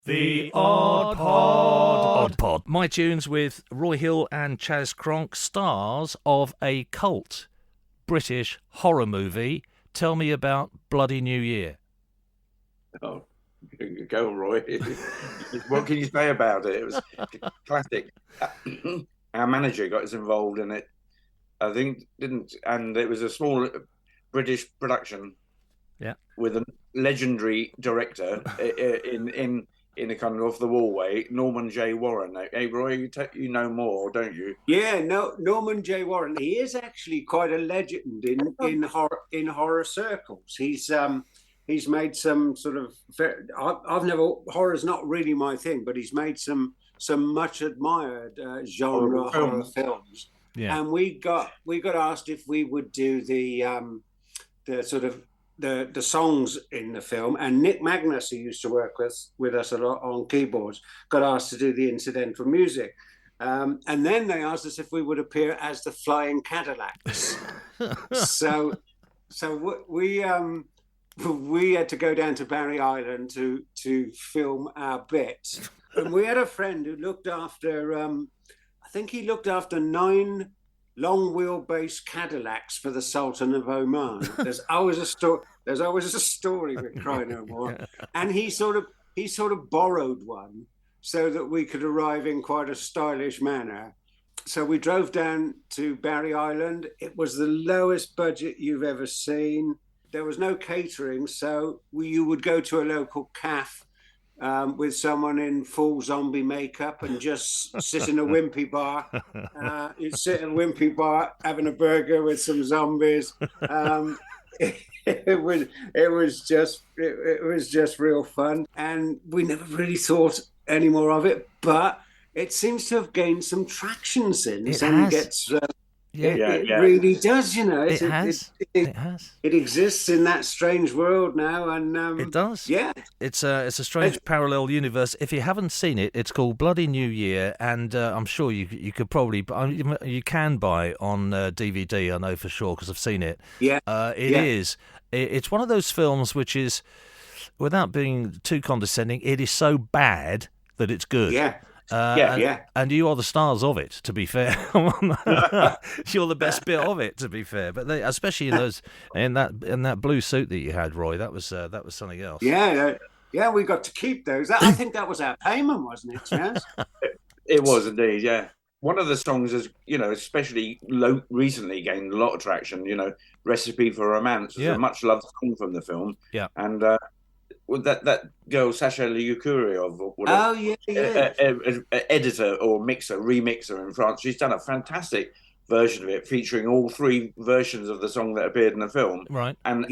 The Odd Pod. Odd Pod. MiTunes with Roy Hill and Chas Cronk, stars of a cult British horror movie. Tell me about Bloody New Year. Oh, go Roy. What can you say about it? It was classic. Our manager got us involved in it, I think, and it was a small British production. Yeah. With a legendary director in a kind of off the wall way, Norman J. Warren. Hey Roy, you know more, don't you? Yeah, no, Norman J. Warren. He is actually quite a legend in horror circles. He's made some sort of horror's not really my thing, but he's made some much admired genre horror films. Yeah. And we got asked if we would do the sort of the songs in the film, and Nick Magnus, who used to work with us a lot on keyboards, got asked to do the incidental music. And then they asked us if we would appear as the Flying Cadillacs. so we had to go down to Barry Island to film our bit. And we had a friend who looked after, I think he looked after 9 long wheelbase Cadillacs for the Sultan of Oman. There's always a story with Cry No More. And he sort of borrowed one so that we could arrive in quite a stylish manner. So we drove down to Barry Island. It was the lowest budget you've ever seen. There was no catering, so you would go to a local cafe with someone in full zombie makeup and just sit in a wimpy bar. You'd sit in a wimpy bar having a burger with some zombies. It was just real fun, and we never really thought any more of it. But it seems to have gained some traction since, It really does, you know. It has. It exists in that strange world now, and it does. Yeah, it's a strange parallel universe. If you haven't seen it, it's called Bloody New Year, and I'm sure you could probably you can buy on DVD. I know for sure because I've seen it. Yeah, It's one of those films which is, without being too condescending, it is so bad that it's good. Yeah. And you are the stars of it, to be fair. You're the best bit of it, to be fair. But especially in that blue suit that you had, Roy, that was something else. Yeah, we got to keep those. I think that was our payment, wasn't it, Chas? It was indeed, yeah. One of the songs is, especially recently gained a lot of traction. "Recipe for Romance" is a much loved song from the film. Yeah, and that girl Sasha Liukuryov, editor or remixer in France, she's done a fantastic version of it featuring all 3 versions of the song that appeared in the film, right? And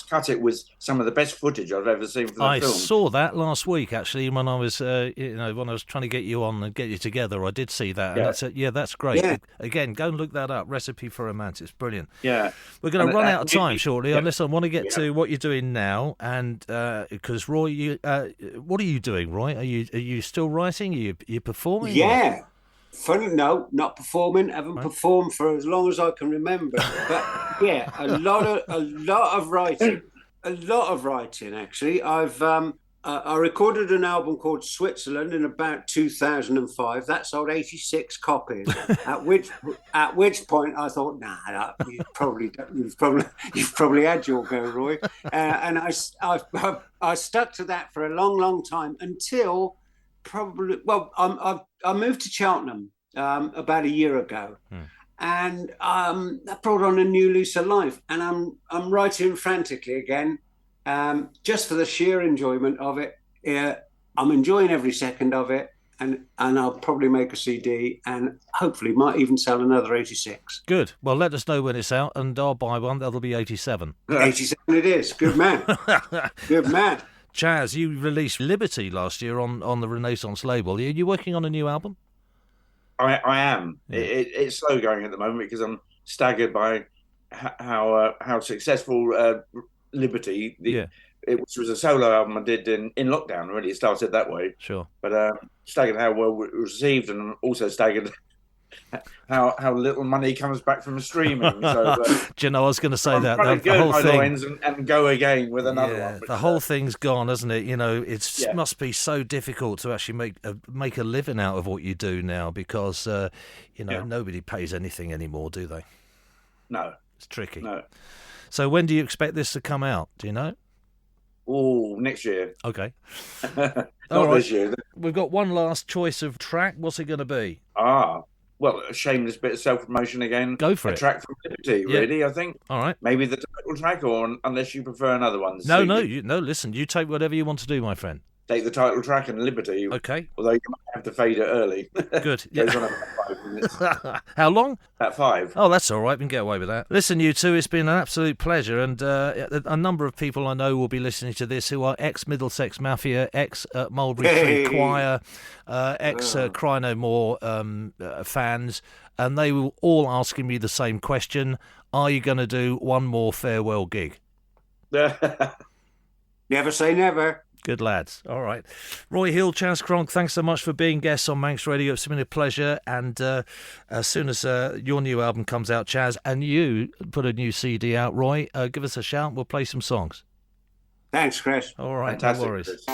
cut it with some of the best footage I've ever seen for the film. I saw that last week actually when I was when I was trying to get you on and get you together. I did see that, and that's great. Again, go and look that up. "Recipe for Romance." It's brilliant. Yeah, we're going to run out of time shortly, unless I want to get to what you're doing now. And because Roy, what are you doing, Roy? Are you still writing? Are you performing? Yeah. Funny, no, not performing. Haven't performed for as long as I can remember. But yeah, a lot of writing. Actually, I recorded an album called Switzerland in about 2005. That sold 86 copies. at which point I thought, nah, you've probably had your go, Roy. And I stuck to that for a long time until. I moved to Cheltenham about a year ago, and that brought on a new lease of life. And I'm writing frantically again, just for the sheer enjoyment of it. I'm enjoying every second of it, and I'll probably make a CD, and hopefully might even sell another 86. Good. Well, let us know when it's out, and I'll buy one. That'll be 87. 87 it is. Good man. Good man. Chas, you released Liberty last year on the Renaissance label. Are you working on a new album? I am. Yeah. It's slow going at the moment because I'm staggered by how successful Liberty, which was a solo album I did in lockdown. Really, it started that way. Sure. But staggered how well it was received, and also staggered how little money comes back from streaming. So Do you know, I was going to say I'm that trying to the go whole my thing. loins and go again with another one. The whole thing's gone, hasn't it? You know, it Yeah. must be so difficult to actually make a living out of what you do now because nobody pays anything anymore, do they? No, It's tricky. no. So when do you expect this to come out? Do you know? Oh, next year. Okay. Not All right. this year. We've got one last choice of track. What's it going to be? Well, a shameless bit of self-promotion again. Go for a it. track from Liberty, Yeah. really, I think. All right. Maybe the title track, or unless you prefer another one. No. Listen, you take whatever you want to do, my friend. Take the title track and Liberty. Okay. Although you might have to fade it early. Good. Goes on about 5 minutes. How long? At 5. Oh, that's all right. We can get away with that. Listen, you two, it's been an absolute pleasure. And a number of people I know will be listening to this who are ex-Middlesex Mafia, ex-Mulberry Tree Choir, ex-Cry No More fans. And they were all asking me the same question. Are you going to do one more farewell gig? Never say never. Good lads. All right. Roy Hill, Chas Cronk, thanks so much for being guests on Manx Radio. It's been a pleasure. And as soon as your new album comes out, Chas, and you put a new CD out, Roy, give us a shout. We'll play some songs. Thanks, Chris. All right. Fantastic, No worries. Chris.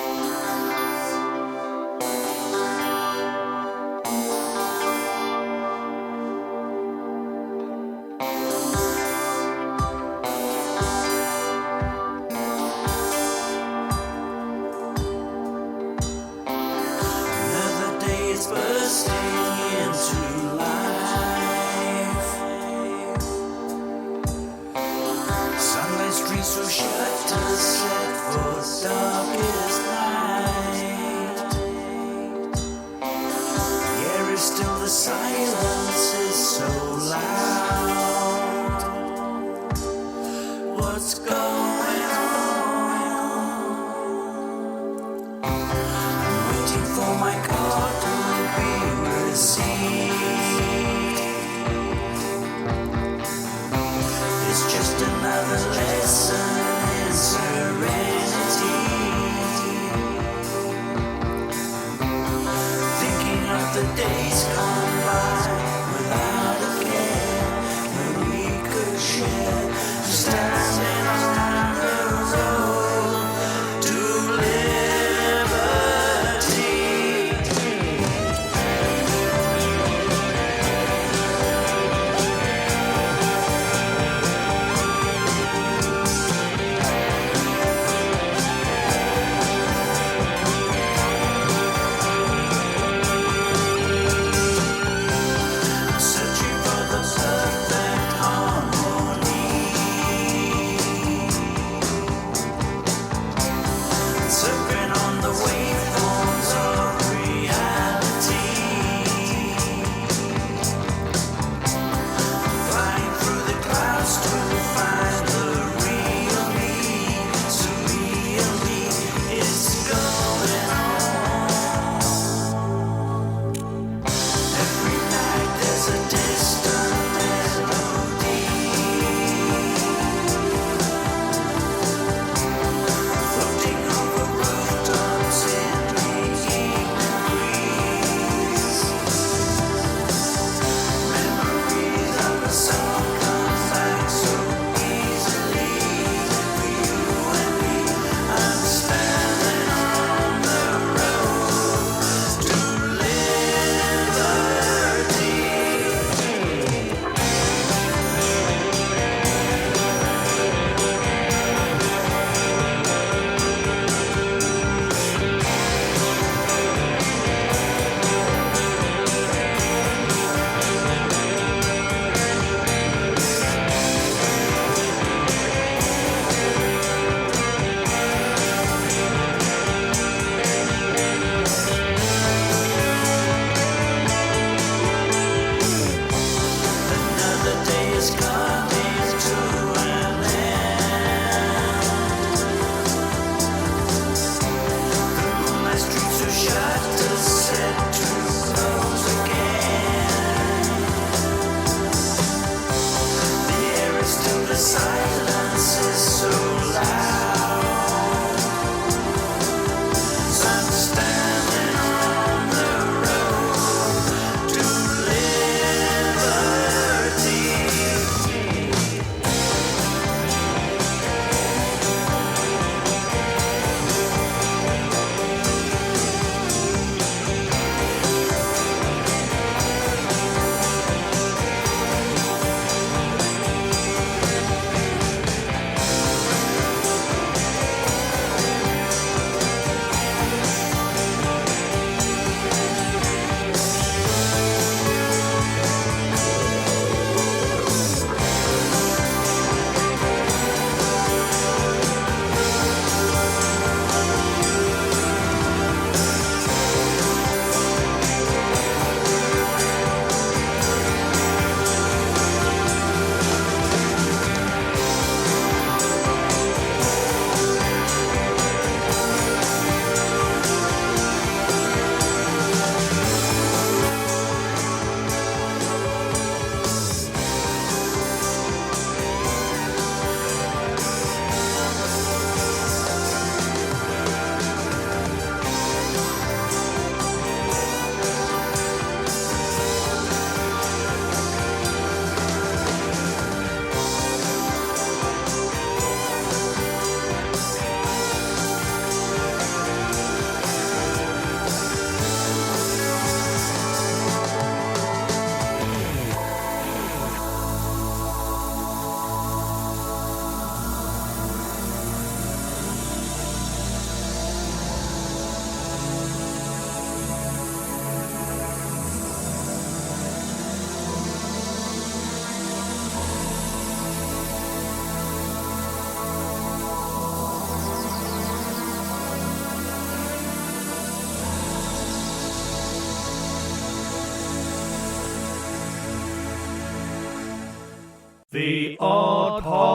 The Odd Pod.